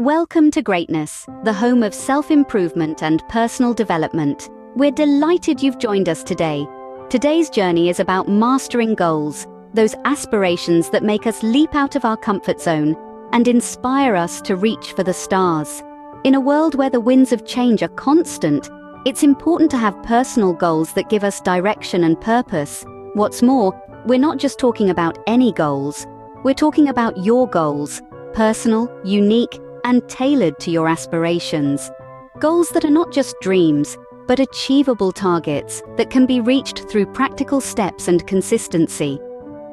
Welcome to Greatness, the home of self-improvement and personal development. We're delighted you've joined us today. Today's journey is about mastering goals, those aspirations that make us leap out of our comfort zone and inspire us to reach for the stars. In a world where the winds of change are constant, it's important to have personal goals that give us direction and purpose. What's more, we're not just talking about any goals. We're talking about your goals, personal, unique, and tailored to your aspirations. Goals that are not just dreams, but achievable targets that can be reached through practical steps and consistency.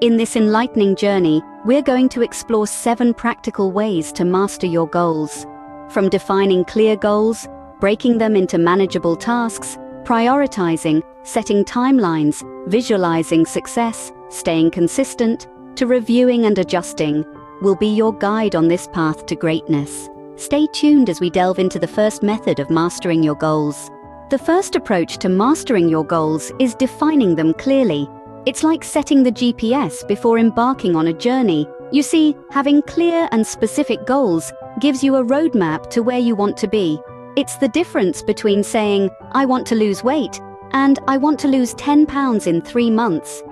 In this enlightening journey, we're going to explore 7 practical ways to master your goals. From defining clear goals, breaking them into manageable tasks, prioritizing, setting timelines, visualizing success, staying consistent, to reviewing and adjusting, will be your guide on this path to greatness. Stay tuned as we delve into the first method of mastering your goals. The first approach to mastering your goals is defining them clearly. It's like setting the GPS before embarking on a journey. You see, having clear and specific goals gives you a roadmap to where you want to be. It's the difference between saying, "I want to lose weight," and "I want to lose 10 pounds in 3 months."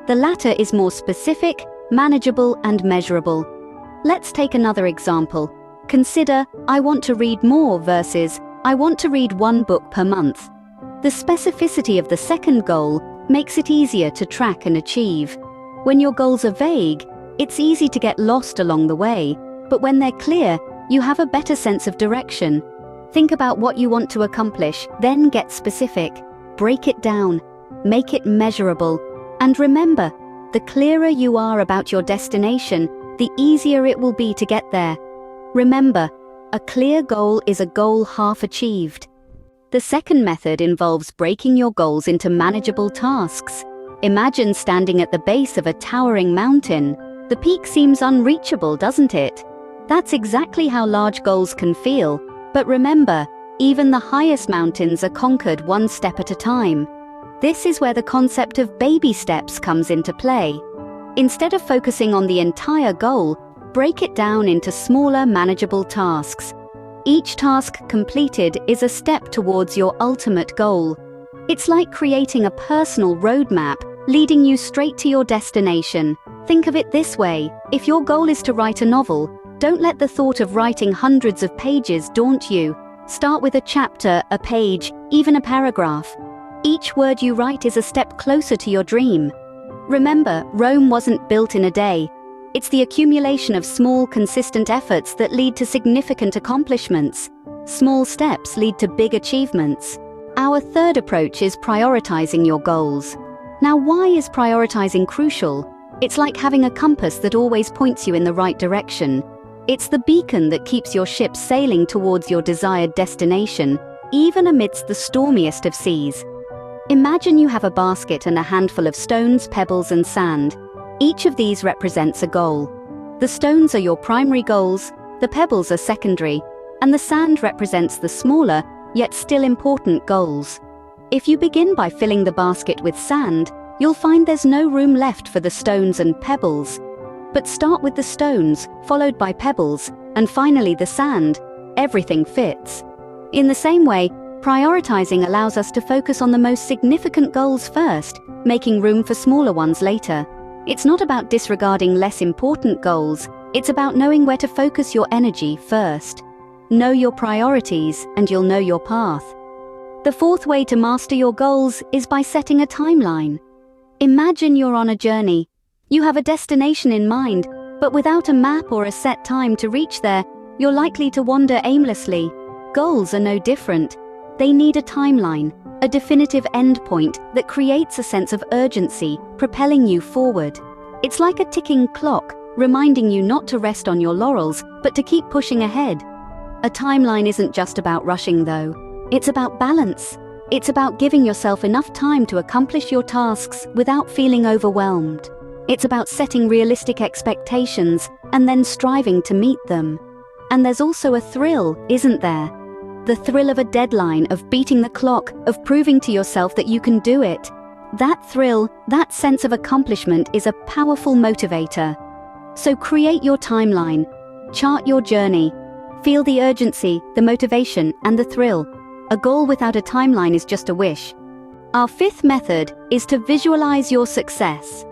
The latter is more specific, manageable, and measurable. Let's take another example. Consider, "I want to read more" versus "I want to read 1 book per month." The specificity of the second goal makes it easier to track and achieve. When your goals are vague, it's easy to get lost along the way, but when they're clear, you have a better sense of direction. Think about what you want to accomplish, then get specific. Break it down, make it measurable, and remember, the clearer you are about your destination, the easier it will be to get there. Remember, a clear goal is a goal half achieved. The second method involves breaking your goals into manageable tasks. Imagine standing at the base of a towering mountain. The peak seems unreachable, doesn't it? That's exactly how large goals can feel. But remember, even the highest mountains are conquered one step at a time. This is where the concept of baby steps comes into play. Instead of focusing on the entire goal, break it down into smaller, manageable tasks. Each task completed is a step towards your ultimate goal. It's like creating a personal roadmap, leading you straight to your destination. Think of it this way: if your goal is to write a novel, don't let the thought of writing hundreds of pages daunt you. Start with a chapter, a page, even a paragraph. Each word you write is a step closer to your dream. Remember, Rome wasn't built in a day. It's the accumulation of small, consistent efforts that lead to significant accomplishments. Small steps lead to big achievements. Our third approach is prioritizing your goals. Now, why is prioritizing crucial? It's like having a compass that always points you in the right direction. It's the beacon that keeps your ship sailing towards your desired destination, even amidst the stormiest of seas. Imagine you have a basket and a handful of stones, pebbles, and sand. Each of these represents a goal. The stones are your primary goals, the pebbles are secondary, and the sand represents the smaller, yet still important goals. If you begin by filling the basket with sand, you'll find there's no room left for the stones and pebbles. But start with the stones, followed by pebbles, and finally the sand. Everything fits. In the same way, prioritizing allows us to focus on the most significant goals first, making room for smaller ones later. It's not about disregarding less important goals, it's about knowing where to focus your energy first. Know your priorities, and you'll know your path. The fourth way to master your goals is by setting a timeline. Imagine you're on a journey. You have a destination in mind, but without a map or a set time to reach there, you're likely to wander aimlessly. Goals are no different. They need a timeline, a definitive endpoint that creates a sense of urgency, propelling you forward. It's like a ticking clock, reminding you not to rest on your laurels, but to keep pushing ahead. A timeline isn't just about rushing, though. It's about balance. It's about giving yourself enough time to accomplish your tasks without feeling overwhelmed. It's about setting realistic expectations and then striving to meet them. And there's also a thrill, isn't there? The thrill of a deadline, of beating the clock, of proving to yourself that you can do it. That thrill, that sense of accomplishment is a powerful motivator. So create your timeline, chart your journey, Feel the urgency, the motivation, and the thrill. A goal without a timeline is just a wish. Our fifth method is to visualize your success.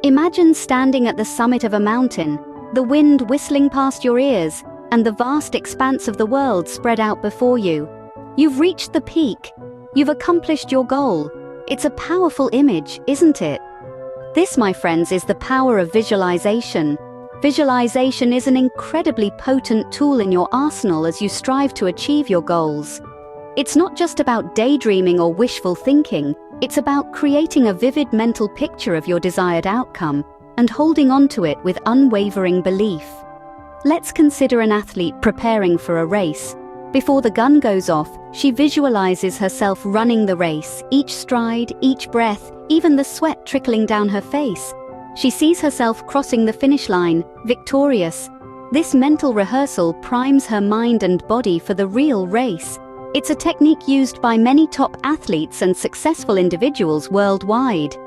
Imagine standing at the summit of a mountain, the wind whistling past your ears, and the vast expanse of the world spread out before you. You've reached the peak. You've accomplished your goal. It's a powerful image, isn't it? This, my friends, is the power of visualization. Visualization is an incredibly potent tool in your arsenal as you strive to achieve your goals. It's not just about daydreaming or wishful thinking, it's about creating a vivid mental picture of your desired outcome and holding on to it with unwavering belief. Let's consider an athlete preparing for a race. Before the gun goes off, she visualizes herself running the race, each stride, each breath, even the sweat trickling down her face. She sees herself crossing the finish line, victorious. This mental rehearsal primes her mind and body for the real race. It's a technique used by many top athletes and successful individuals worldwide.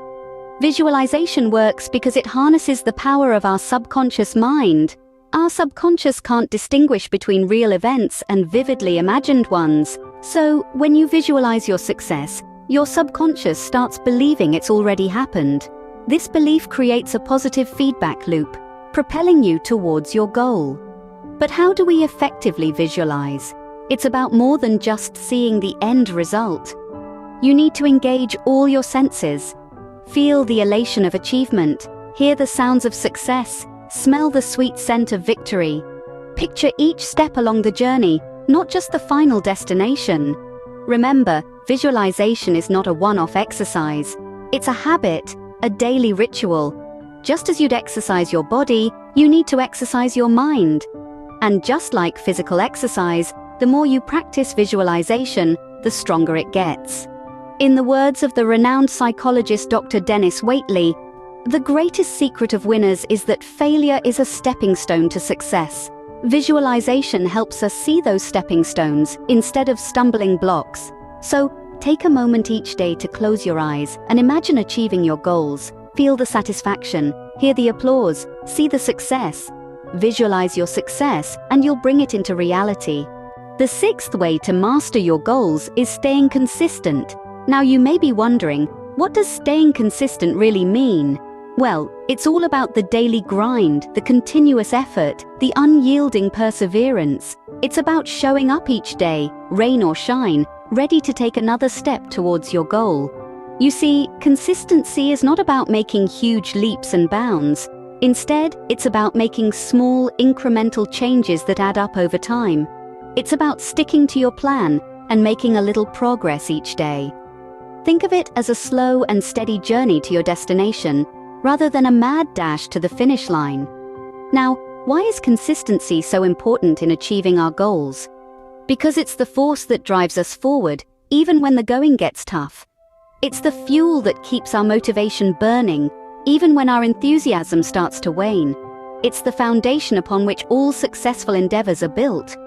Visualization works because it harnesses the power of our subconscious mind. Our subconscious can't distinguish between real events and vividly imagined ones. So, when you visualize your success, your subconscious starts believing it's already happened. This belief creates a positive feedback loop, propelling you towards your goal. But how do we effectively visualize? It's about more than just seeing the end result. You need to engage all your senses. Feel the elation of achievement, hear the sounds of success, smell the sweet scent of victory. Picture each step along the journey, not just the final destination. Remember, visualization is not a one-off exercise. It's a habit, a daily ritual. Just as you'd exercise your body, you need to exercise your mind. And just like physical exercise, the more you practice visualization, the stronger it gets. In the words of the renowned psychologist Dr. Dennis Waitley, the greatest secret of winners is that failure is a stepping stone to success. Visualization helps us see those stepping stones instead of stumbling blocks. So, take a moment each day to close your eyes and imagine achieving your goals. Feel the satisfaction, hear the applause, see the success. Visualize your success and you'll bring it into reality. The sixth way to master your goals is staying consistent. Now you may be wondering, what does staying consistent really mean? Well, it's all about the daily grind, the continuous effort, the unyielding perseverance. It's about showing up each day, rain or shine, ready to take another step towards your goal. You see, consistency is not about making huge leaps and bounds. Instead, it's about making small, incremental changes that add up over time. It's about sticking to your plan and making a little progress each day. Think of it as a slow and steady journey to your destination, rather than a mad dash to the finish line. Now, why is consistency so important in achieving our goals? Because it's the force that drives us forward, even when the going gets tough. It's the fuel that keeps our motivation burning, even when our enthusiasm starts to wane. It's the foundation upon which all successful endeavors are built.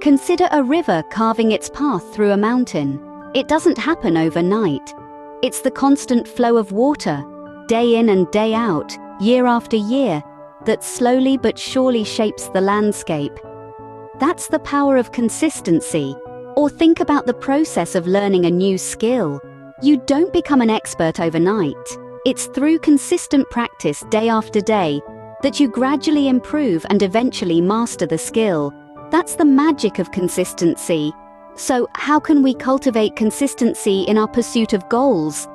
Consider a river carving its path through a mountain. It doesn't happen overnight. It's the constant flow of water, day in and day out, year after year, that slowly but surely shapes the landscape. That's the power of consistency. Or think about the process of learning a new skill. You don't become an expert overnight. It's through consistent practice day after day that you gradually improve and eventually master the skill. That's the magic of consistency. So, how can we cultivate consistency in our pursuit of goals?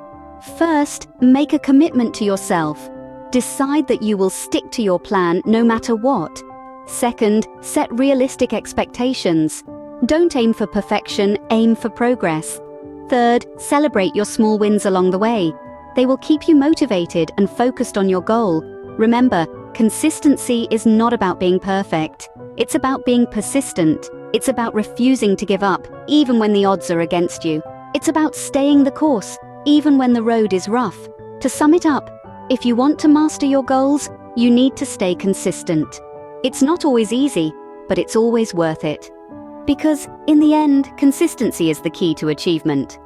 First, make a commitment to yourself. Decide that you will stick to your plan no matter what. Second, set realistic expectations. Don't aim for perfection, aim for progress. Third, celebrate your small wins along the way. They will keep you motivated and focused on your goal. Remember, consistency is not about being perfect. It's about being persistent. It's about refusing to give up, even when the odds are against you. It's about staying the course, even when the road is rough. To sum it up, if you want to master your goals, you need to stay consistent. It's not always easy, but it's always worth it. Because, in the end, consistency is the key to achievement.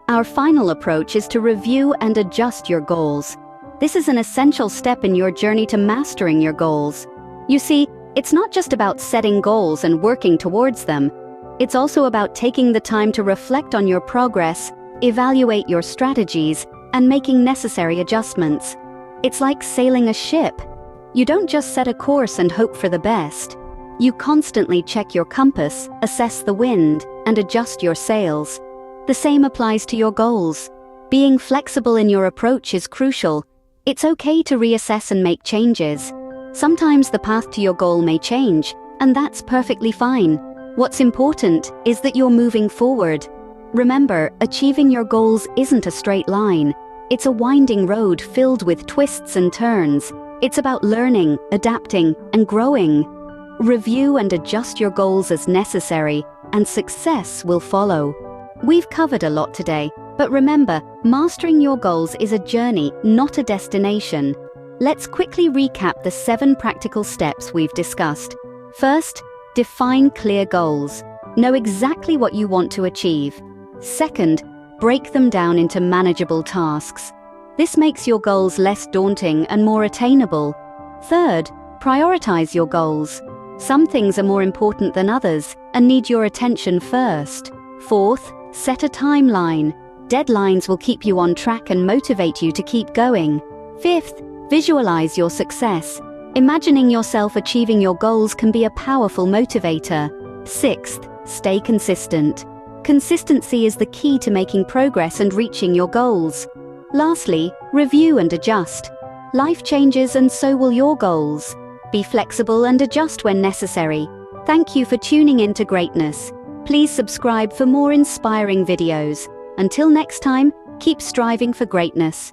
Our final approach is to review and adjust your goals. This is an essential step in your journey to mastering your goals. You see, It's not just about setting goals and working towards them. It's also about taking the time to reflect on your progress, evaluate your strategies, and making necessary adjustments. It's like sailing a ship. You don't just set a course and hope for the best. You constantly check your compass, assess the wind, and adjust your sails. The same applies to your goals. Being flexible in your approach is crucial. It's okay to reassess and make changes. Sometimes the path to your goal may change, and that's perfectly fine. What's important is that you're moving forward. Remember, achieving your goals isn't a straight line. It's a winding road filled with twists and turns. It's about learning, adapting, and growing. Review and adjust your goals as necessary, and success will follow. We've covered a lot today, but remember, mastering your goals is a journey, not a destination. Let's quickly recap the 7 practical steps we've discussed. First, define clear goals. Know exactly what you want to achieve. Second, break them down into manageable tasks. This makes your goals less daunting and more attainable. Third, prioritize your goals. Some things are more important than others and need your attention first. Fourth, set a timeline. Deadlines will keep you on track and motivate you to keep going. Fifth, visualize your success. Imagining yourself achieving your goals can be a powerful motivator. Sixth, stay consistent. Consistency is the key to making progress and reaching your goals. Lastly, review and adjust. Life changes and so will your goals. Be flexible and adjust when necessary. Thank you for tuning in to Greatness. Please subscribe for more inspiring videos. Until next time, keep striving for greatness.